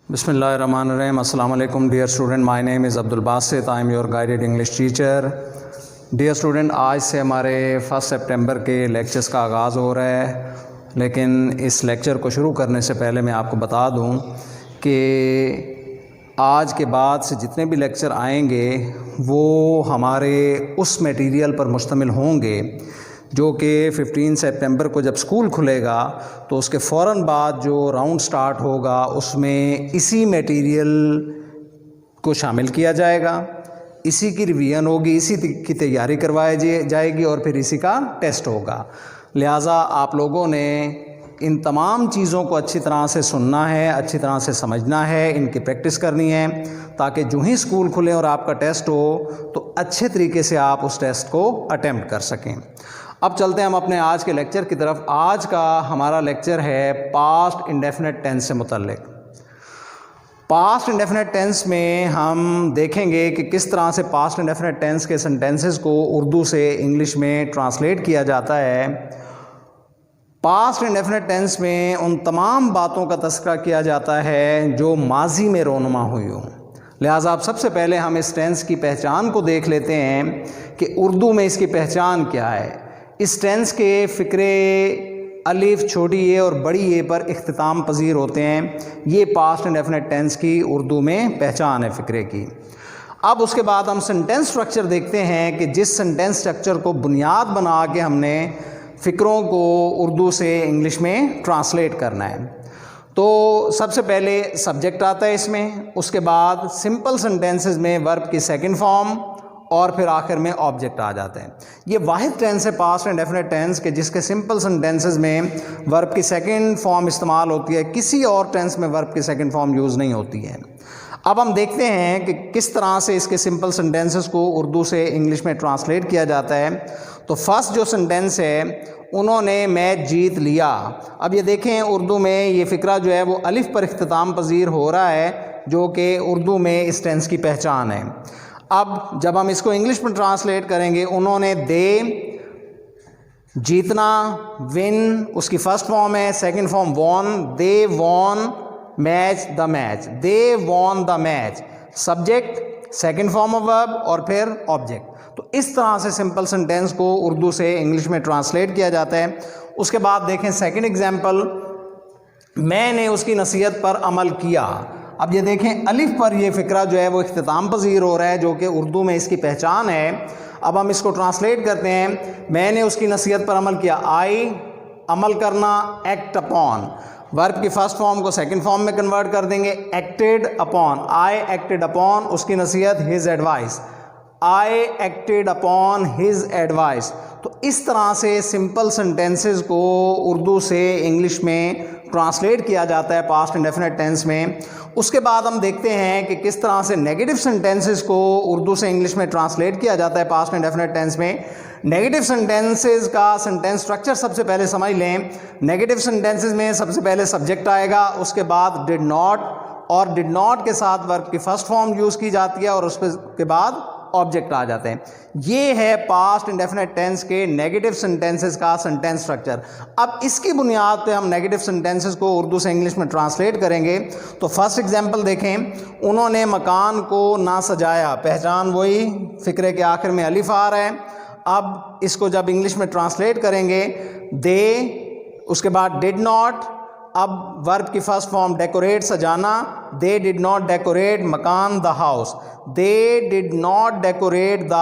Bismillahirrahmanirrahim. Assalamu alaikum dear student. My name is Abdul Basit. I am your guided English teacher. Dear student, आज से हमारे 1 सितंबर के lectures का आगाज़ हो रहा है, लेकिन इस लेक्चर को शुरू करने से पहले मैं आपको बता दूं कि आज के बाद से जितने भी लेक्चर आएंगे वो हमारे उस मटेरियल पर मुश्तमिल होंगे जो कि 15 सितंबर को जब स्कूल खुलेगा तो उसके फ़ौरन बाद जो राउंड स्टार्ट होगा उसमें इसी मटेरियल को शामिल किया जाएगा, इसी की रिवीजन होगी, इसी की तैयारी करवाई जाएगी और फिर इसी का टेस्ट होगा। लिहाजा आप लोगों ने इन तमाम चीज़ों को अच्छी तरह से सुनना है, अच्छी तरह से समझना है, इनकी प्रैक्टिस करनी है ताकि जो ही स्कूल खुले और आपका टेस्ट हो तो अच्छे तरीके से आप उस टेस्ट को अटेम्प्ट कर सकें। अब चलते हैं हम अपने आज के लेक्चर की तरफ। आज का हमारा लेक्चर है पास्ट इंडेफिनिट टेंस से मुतल्लिक। पास्ट इंडेफिनिट टेंस में हम देखेंगे कि किस तरह से पास्ट इंडेफिनिट टेंस के सेंटेंसेस को उर्दू से इंग्लिश में ट्रांसलेट किया जाता है। पास्ट इंडेफिनिट टेंस में उन तमाम बातों का तज़किरा किया जाता है जो माजी में रोनुमा हुई हो। लिहाजा अब सबसे पहले हम इस टेंस की पहचान को देख लेते हैं कि उर्दू में इसकी पहचान क्या है। इस टेंस के फ़िक्रे अलिफ, छोटी ए और बड़ी ए पर इख्तिताम पजीर होते हैं। ये पास्ट इंडेफिनिट टेंस की उर्दू में पहचान है फ़िक्रे की। अब उसके बाद हम सेंटेंस स्ट्रक्चर देखते हैं कि जिस सेंटेंस स्ट्रक्चर को बुनियाद बना के हमने फ़िक्रों को उर्दू से इंग्लिश में ट्रांसलेट करना है। तो सबसे पहले सब्जेक्ट आता है इसमें, उसके बाद सिंपल सेंटेंसेस में वर्ब की सेकंड फॉर्म और फिर आखिर में ऑब्जेक्ट आ जाते हैं। ये वाहिद टेंस है पास्ट इंडेफिनिट टेंस के जिसके सिंपल सेंटेंसेस में वर्ब की सेकंड फॉर्म इस्तेमाल होती है, किसी और टेंस में वर्ब की सेकंड फॉर्म यूज़ नहीं होती है। अब हम देखते हैं कि किस तरह से इसके सिंपल सेंटेंसेस को उर्दू से इंग्लिश में ट्रांसलेट किया जाता है। तो फर्स्ट जो सेंटेंस है, उन्होंने मैच जीत लिया। अब ये देखें उर्दू में ये फ़िक्रा जो है वो अलिफ पर इख्तिताम पजीर हो रहा है जो कि उर्दू में इस टेंस की पहचान है। अब जब हम इसको इंग्लिश में ट्रांसलेट करेंगे, उन्होंने दे जीतना, विन उसकी फर्स्ट फॉर्म है, second form won, they won match the match, they won the match, subject second form of verb और फिर ऑब्जेक्ट। तो इस तरह से सिंपल सेंटेंस को उर्दू से इंग्लिश में ट्रांसलेट किया जाता है। उसके बाद देखें सेकंड एग्जांपल, मैंने उसकी नसीहत पर अमल किया। अब ये देखें अलिफ पर ये फ़िक्रा जो है वो इख्तिताम पजीर हो रहा है जो कि उर्दू में इसकी पहचान है। अब हम इसको ट्रांसलेट करते हैं, मैंने उसकी नसीहत पर अमल किया। आई अमल करना, एक्ट अपॉन, वर्ब की फर्स्ट फॉर्म को सेकंड फॉर्म में कन्वर्ट कर देंगे, एक्टेड अपॉन, आई एक्टेड अपॉन उसकी नसीहत, हिज एडवाइस, आई एक्टेड अपॉन हिज एडवाइस। तो इस तरह से सिंपल सेंटेंसेस को उर्दू से इंग्लिश में ट्रांसलेट किया जाता है पास्ट इंडेफिनिट टेंस में। उसके बाद हम देखते हैं कि किस तरह से नेगेटिव सेंटेंसेस को उर्दू से इंग्लिश में ट्रांसलेट किया जाता है पास्ट इंडेफिनिट टेंस में। नेगेटिव सेंटेंसेस का सेंटेंस स्ट्रक्चर सबसे पहले समझ लें। नेगेटिव सेंटेंसेस में सबसे पहले सब्जेक्ट आएगा, उसके बाद डिड नॉट, और डिड नॉट के साथ वर्ब की फर्स्ट फॉर्म यूज़ की जाती है और उसके बाद ऑब्जेक्ट आ जाते हैं। ये है पास्ट इंडेफिनिट टेंस के नेगेटिव सेंटेंसेस का सेंटेंस स्ट्रक्चर। अब इसकी बुनियाद पे हम नेगेटिव सेंटेंसेस को उर्दू से इंग्लिश में ट्रांसलेट करेंगे। तो फर्स्ट एग्जांपल देखें, उन्होंने मकान को ना सजाया, पहचान वही फ़िक्रे के आखिर में अलिफ आ रहा है। अब इसको जब इंग्लिश में ट्रांसलेट करेंगे, दे उसके बाद डिड नॉट, अब वर्ब की फर्स्ट फॉर्म डेकोरेट सजाना, दे डिड नॉट डेकोरेट मकान the house, they did not decorate the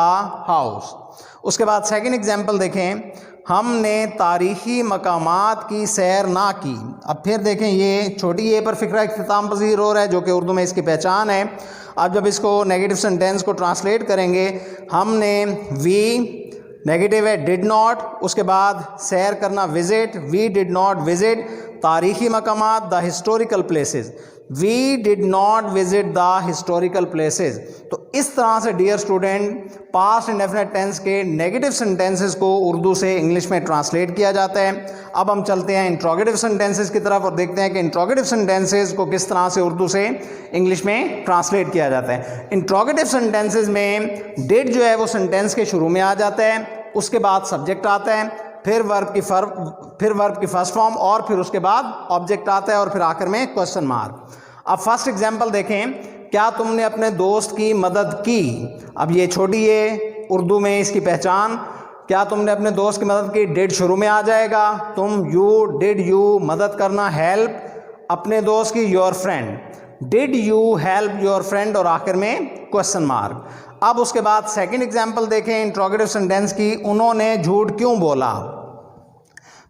house. उसके बाद सेकंड एग्जांपल देखें, हमने तारीख़ी मकामात की सैर ना की। अब फिर देखें ये छोटी ए पर फ़िक्रा इख्तिताम पजीर हो रहा है जो कि उर्दू में इसकी पहचान है। अब जब इसको नेगेटिव सेंटेंस को ट्रांसलेट करेंगे, हमने वी नेगेटिव है डिड नॉट, उसके बाद सैर करना visit, we did not visit तारीख़ी मकामात the historical places, we did not visit the historical places. तो इस तरह से dear student past indefinite tense के नेगेटिव सेंटेंसेस को उर्दू से इंग्लिश में ट्रांसलेट किया जाता है। अब हम चलते हैं इंट्रोगेटिव सेंटेंसेस की तरफ और देखते हैं कि इंट्रोगेटिव सेंटेंसेस को किस तरह से उर्दू से इंग्लिश में ट्रांसलेट किया जाता है। इंट्रोगेटिव सेंटेंसेस में डिड जो है वो सेंटेंस के शुरू में आ जाता है, उसके बाद सब्जेक्ट आता है, फिर वर्ब की फर्स्ट फॉर्म और फिर उसके बाद ऑब्जेक्ट आता है और फिर आखिर में क्वेश्चन मार्क। अब फर्स्ट एग्जाम्पल देखें, क्या तुमने अपने दोस्त की मदद की। अब ये छोड़िए उर्दू में इसकी पहचान, क्या तुमने अपने दोस्त की मदद की, डिड शुरू में आ जाएगा, तुम, यू, डिड यू, मदद करना, हेल्प अपने दोस्त की, your friend, did you help your friend, और आखिर में क्वेश्चन मार्क। अब उसके बाद सेकंड एग्जाम्पल देखें इंट्रोगेटिव सेंटेंस की, उन्होंने झूठ क्यों बोला।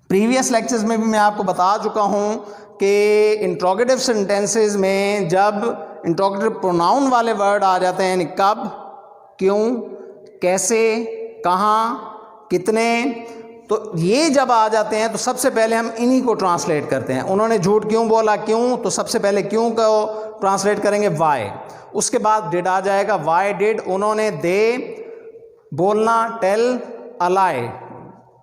प्रीवियस लेक्चर्स में भी मैं आपको बता चुका हूं कि इंट्रोगेटिव सेंटेंसेस में जब इंट्रोगेटिव प्रोनाउन वाले वर्ड आ जाते हैं, यानी कब, क्यों, कैसे, कहाँ, कितने, तो ये जब आ जाते हैं तो सबसे पहले हम इन्हीं को ट्रांसलेट करते हैं। उन्होंने झूठ क्यों बोला, क्यों, तो सबसे पहले क्यों को ट्रांसलेट करेंगे वाई, उसके बाद डिड आ जाएगा, वाई डिड, उन्होंने दे बोलना, tell a lie,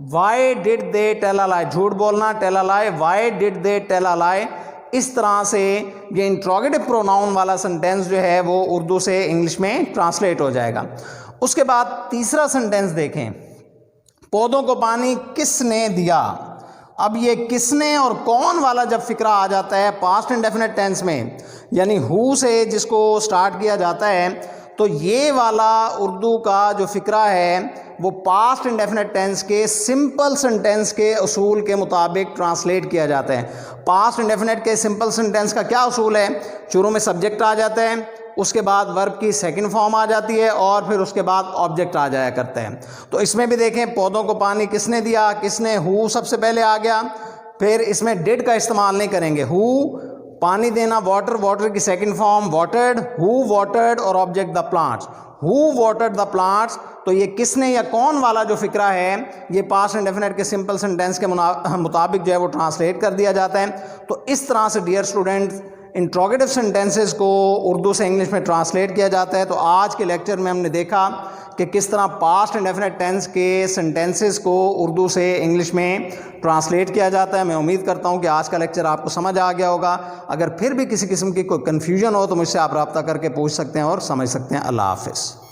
why did they tell a lie, झूठ बोलना, tell a lie, why did they tell a lie. इस तरह से ये इंट्रोगेटिव प्रोनाउन वाला सेंटेंस जो है वो उर्दू से इंग्लिश में ट्रांसलेट हो जाएगा। उसके बाद तीसरा सेंटेंस देखें, पौधों को पानी किसने दिया। अब ये किसने और कौन वाला जब फिक्रा आ जाता है पास्ट इंडेफिनिट टेंस में, यानी हु से जिसको स्टार्ट किया जाता है, तो ये वाला उर्दू का जो फिक्रा है वो पास्ट इंडेफिनिट टेंस के सिंपल सेंटेंस के उसूल के मुताबिक ट्रांसलेट किया जाता है। पास्ट इंडेफिनिट के सिंपल सेंटेंस का क्या उसूल है, शुरू में सब्जेक्ट आ जाता है, उसके बाद वर्ब की सेकंड फॉर्म आ जाती है और फिर उसके बाद ऑब्जेक्ट आ जाया करते हैं। तो इसमें भी देखें, पौधों को पानी किसने दिया, किसने, हु सबसे पहले आ गया, फिर इसमें डिड का इस्तेमाल नहीं करेंगे, हु, पानी देना, वाटर, वाटर की second form watered, who watered, और object the plants, who watered the plants. तो ये किसने या कौन वाला जो फिक्रा है ये पास्ट इंडेफिनिट के सिंपल सेंटेंस के मुताबिक जो है वो ट्रांसलेट कर दिया जाता है। तो इस तरह से डियर स्टूडेंट्स इंट्रोगेटिव सेंटेंसेस को उर्दू से इंग्लिश में ट्रांसलेट किया जाता है। तो आज के लेक्चर में हमने देखा कि किस तरह पास्ट इंडेफिनिट टेंस के सेंटेंसेस को उर्दू से इंग्लिश में ट्रांसलेट किया जाता है। मैं उम्मीद करता हूं कि आज का लेक्चर आपको समझ आ गया होगा। अगर फिर भी किसी किस्म की कोई कन्फ्यूजन हो तो मुझसे आप रब्ता करके पूछ सकते हैं और समझ सकते हैं। अल्लाह हाफ़िज़।